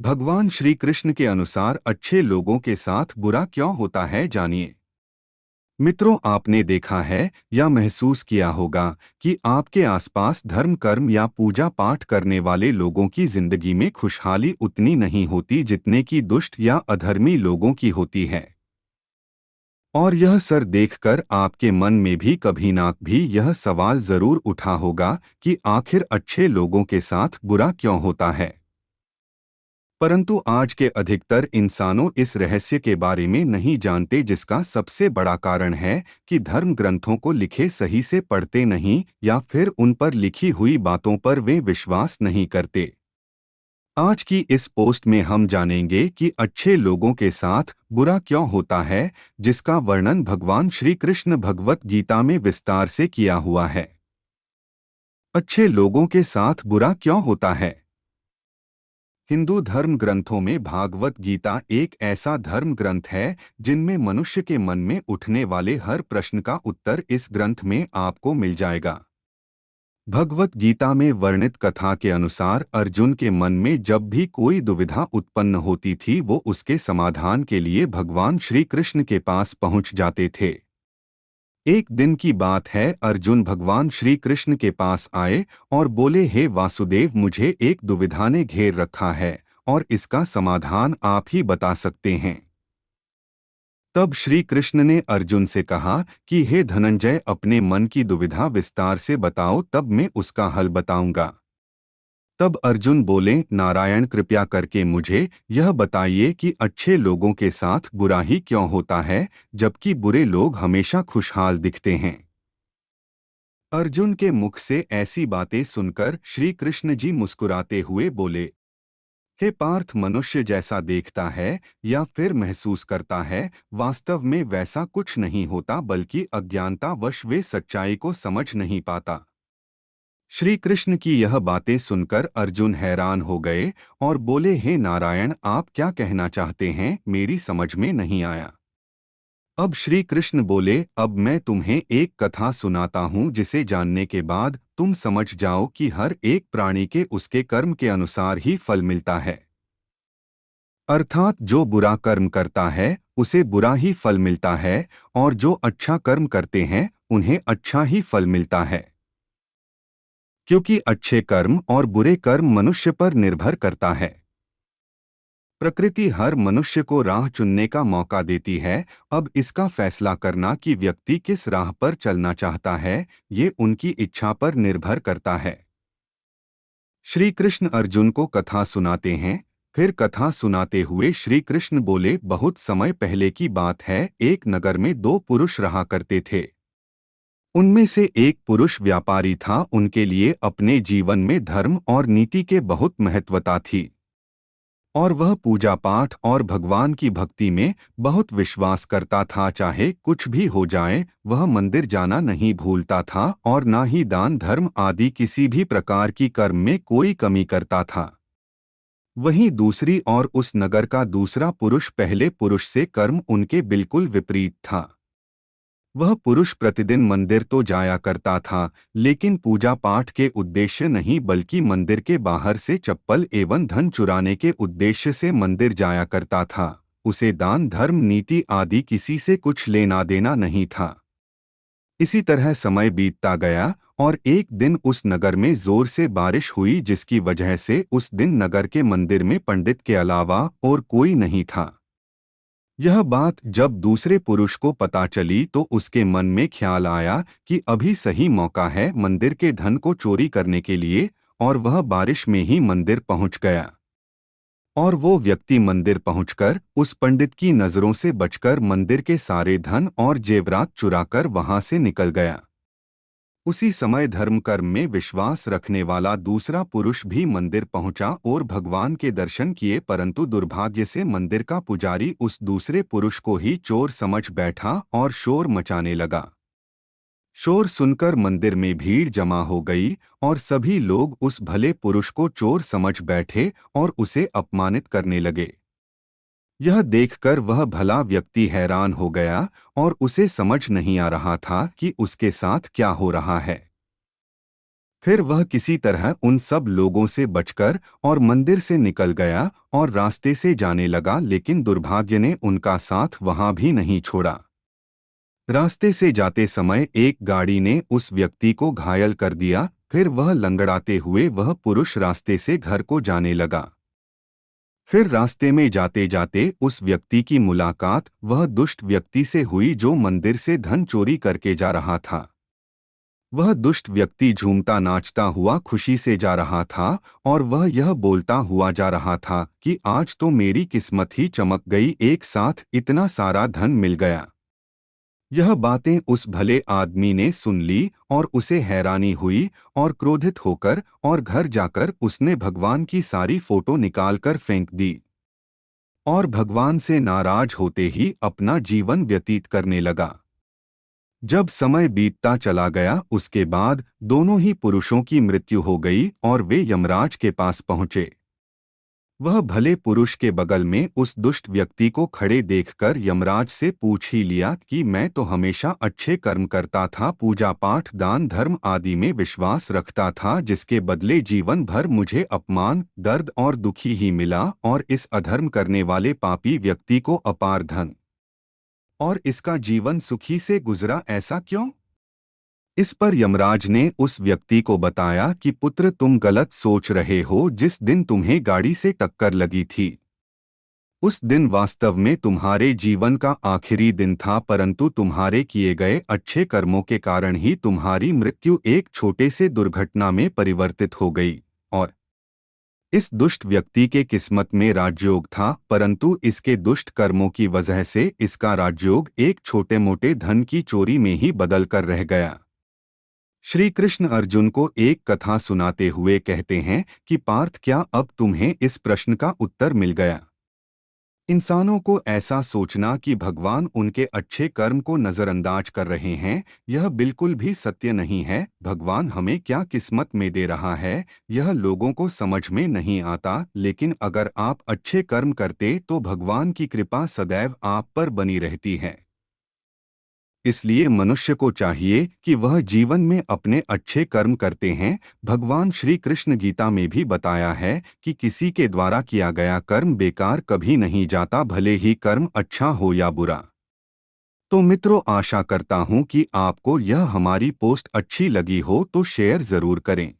भगवान श्री कृष्ण के अनुसार अच्छे लोगों के साथ बुरा क्यों होता है, जानिए। मित्रों, आपने देखा है या महसूस किया होगा कि आपके आसपास धर्म कर्म या पूजा पाठ करने वाले लोगों की जिंदगी में खुशहाली उतनी नहीं होती जितने की दुष्ट या अधर्मी लोगों की होती है। और यह सर देखकर आपके मन में भी कभी ना भी यह सवाल जरूर उठा होगा कि आखिर अच्छे लोगों के साथ बुरा क्यों होता है। परंतु आज के अधिकतर इंसानों इस रहस्य के बारे में नहीं जानते, जिसका सबसे बड़ा कारण है कि धर्म ग्रंथों को लिखे सही से पढ़ते नहीं या फिर उन पर लिखी हुई बातों पर वे विश्वास नहीं करते। आज की इस पोस्ट में हम जानेंगे कि अच्छे लोगों के साथ बुरा क्यों होता है, जिसका वर्णन भगवान श्री कृष्ण भगवत गीता में विस्तार से किया हुआ है। अच्छे लोगों के साथ बुरा क्यों होता है। हिंदू धर्म ग्रंथों में भागवत गीता एक ऐसा धर्म ग्रंथ है जिनमें मनुष्य के मन में उठने वाले हर प्रश्न का उत्तर इस ग्रंथ में आपको मिल जाएगा। भगवत गीता में वर्णित कथा के अनुसार अर्जुन के मन में जब भी कोई दुविधा उत्पन्न होती थी, वो उसके समाधान के लिए भगवान श्री कृष्ण के पास पहुंच जाते थे। एक दिन की बात है, अर्जुन भगवान श्री कृष्ण के पास आए और बोले, हे वासुदेव, मुझे एक दुविधा ने घेर रखा है और इसका समाधान आप ही बता सकते हैं। तब श्री कृष्ण ने अर्जुन से कहा कि हे धनंजय, अपने मन की दुविधा विस्तार से बताओ, तब मैं उसका हल बताऊंगा। तब अर्जुन बोले, नारायण, कृपया करके मुझे यह बताइए कि अच्छे लोगों के साथ बुरा ही क्यों होता है, जबकि बुरे लोग हमेशा खुशहाल दिखते हैं। अर्जुन के मुख से ऐसी बातें सुनकर श्री कृष्ण जी मुस्कुराते हुए बोले, हे पार्थ, मनुष्य जैसा देखता है या फिर महसूस करता है, वास्तव में वैसा कुछ नहीं होता, बल्कि अज्ञानतावश वे सच्चाई को समझ नहीं पाता। श्री कृष्ण की यह बातें सुनकर अर्जुन हैरान हो गए और बोले, हे नारायण, आप क्या कहना चाहते हैं, मेरी समझ में नहीं आया। अब श्री कृष्ण बोले, अब मैं तुम्हें एक कथा सुनाता हूँ जिसे जानने के बाद तुम समझ जाओ कि हर एक प्राणी के उसके कर्म के अनुसार ही फल मिलता है। अर्थात जो बुरा कर्म करता है उसे बुरा ही फल मिलता है, और जो अच्छा कर्म करते हैं उन्हें अच्छा ही फल मिलता है। क्योंकि अच्छे कर्म और बुरे कर्म मनुष्य पर निर्भर करता है। प्रकृति हर मनुष्य को राह चुनने का मौका देती है। अब इसका फैसला करना कि व्यक्ति किस राह पर चलना चाहता है, ये उनकी इच्छा पर निर्भर करता है। श्री कृष्ण अर्जुन को कथा सुनाते हैं। फिर कथा सुनाते हुए श्री कृष्ण बोले, बहुत समय पहले की बात है, एक नगर में दो पुरुष रहा करते थे। उनमें से एक पुरुष व्यापारी था। उनके लिए अपने जीवन में धर्म और नीति के बहुत महत्वता थी, और वह पूजा पाठ और भगवान की भक्ति में बहुत विश्वास करता था। चाहे कुछ भी हो जाए, वह मंदिर जाना नहीं भूलता था और ना ही दान धर्म आदि किसी भी प्रकार की कर्म में कोई कमी करता था। वहीं दूसरी ओर उस नगर का दूसरा पुरुष पहले पुरुष से कर्म उनके बिल्कुल विपरीत था। वह पुरुष प्रतिदिन मंदिर तो जाया करता था, लेकिन पूजा पाठ के उद्देश्य नहीं, बल्कि मंदिर के बाहर से चप्पल एवं धन चुराने के उद्देश्य से मंदिर जाया करता था। उसे दान धर्म नीति आदि किसी से कुछ लेना देना नहीं था। इसी तरह समय बीतता गया और एक दिन उस नगर में जोर से बारिश हुई, जिसकी वजह से उस दिन नगर के मंदिर में पंडित के अलावा और कोई नहीं था। यह बात जब दूसरे पुरुष को पता चली तो उसके मन में ख्याल आया कि अभी सही मौका है मंदिर के धन को चोरी करने के लिए, और वह बारिश में ही मंदिर पहुंच गया। और वो व्यक्ति मंदिर पहुंचकर उस पंडित की नजरों से बचकर मंदिर के सारे धन और जेवरात चुराकर वहां से निकल गया। उसी समय धर्म कर्म में विश्वास रखने वाला दूसरा पुरुष भी मंदिर पहुंचा और भगवान के दर्शन किए, परंतु दुर्भाग्य से मंदिर का पुजारी उस दूसरे पुरुष को ही चोर समझ बैठा और शोर मचाने लगा। शोर सुनकर मंदिर में भीड़ जमा हो गई और सभी लोग उस भले पुरुष को चोर समझ बैठे और उसे अपमानित करने लगे। यह देखकर वह भला व्यक्ति हैरान हो गया और उसे समझ नहीं आ रहा था कि उसके साथ क्या हो रहा है। फिर वह किसी तरह उन सब लोगों से बचकर और मंदिर से निकल गया और रास्ते से जाने लगा, लेकिन दुर्भाग्य ने उनका साथ वहां भी नहीं छोड़ा। रास्ते से जाते समय एक गाड़ी ने उस व्यक्ति को घायल कर दिया। फिर वह लंगड़ाते हुए वह पुरुष रास्ते से घर को जाने लगा। फिर रास्ते में जाते जाते उस व्यक्ति की मुलाकात वह दुष्ट व्यक्ति से हुई जो मंदिर से धन चोरी करके जा रहा था। वह दुष्ट व्यक्ति झूमता नाचता हुआ खुशी से जा रहा था और वह यह बोलता हुआ जा रहा था कि आज तो मेरी किस्मत ही चमक गई, एक साथ इतना सारा धन मिल गया। यह बातें उस भले आदमी ने सुन ली और उसे हैरानी हुई और क्रोधित होकर और घर जाकर उसने भगवान की सारी फोटो निकालकर फेंक दी और भगवान से नाराज होते ही अपना जीवन व्यतीत करने लगा। जब समय बीतता चला गया उसके बाद दोनों ही पुरुषों की मृत्यु हो गई और वे यमराज के पास पहुंचे। वह भले पुरुष के बगल में उस दुष्ट व्यक्ति को खड़े देखकर यमराज से पूछ ही लिया कि मैं तो हमेशा अच्छे कर्म करता था, पूजा पाठ दान धर्म आदि में विश्वास रखता था, जिसके बदले जीवन भर मुझे अपमान दर्द और दुखी ही मिला, और इस अधर्म करने वाले पापी व्यक्ति को अपार धन और इसका जीवन सुखी से गुजरा, ऐसा क्यों? इस पर यमराज ने उस व्यक्ति को बताया कि पुत्र तुम गलत सोच रहे हो। जिस दिन तुम्हें गाड़ी से टक्कर लगी थी उस दिन वास्तव में तुम्हारे जीवन का आखिरी दिन था, परंतु तुम्हारे किए गए अच्छे कर्मों के कारण ही तुम्हारी मृत्यु एक छोटे से दुर्घटना में परिवर्तित हो गई। और इस दुष्ट व्यक्ति के किस्मत में राजयोग था, परंतु इसके दुष्ट कर्मों की वजह से इसका राजयोग एक छोटे मोटे धन की चोरी में ही बदल कर रह गया। श्री कृष्ण अर्जुन को एक कथा सुनाते हुए कहते हैं कि पार्थ, क्या अब तुम्हें इस प्रश्न का उत्तर मिल गया? इंसानों को ऐसा सोचना कि भगवान उनके अच्छे कर्म को नजरअंदाज कर रहे हैं, यह बिल्कुल भी सत्य नहीं है। भगवान हमें क्या किस्मत में दे रहा है यह लोगों को समझ में नहीं आता, लेकिन अगर आप अच्छे कर्म करते तो भगवान की कृपा सदैव आप पर बनी रहती है। इसलिए मनुष्य को चाहिए कि वह जीवन में अपने अच्छे कर्म करते हैं। भगवान श्री कृष्ण गीता में भी बताया है कि किसी के द्वारा किया गया कर्म बेकार कभी नहीं जाता, भले ही कर्म अच्छा हो या बुरा। तो मित्रों, आशा करता हूं कि आपको यह हमारी पोस्ट अच्छी लगी हो तो शेयर जरूर करें।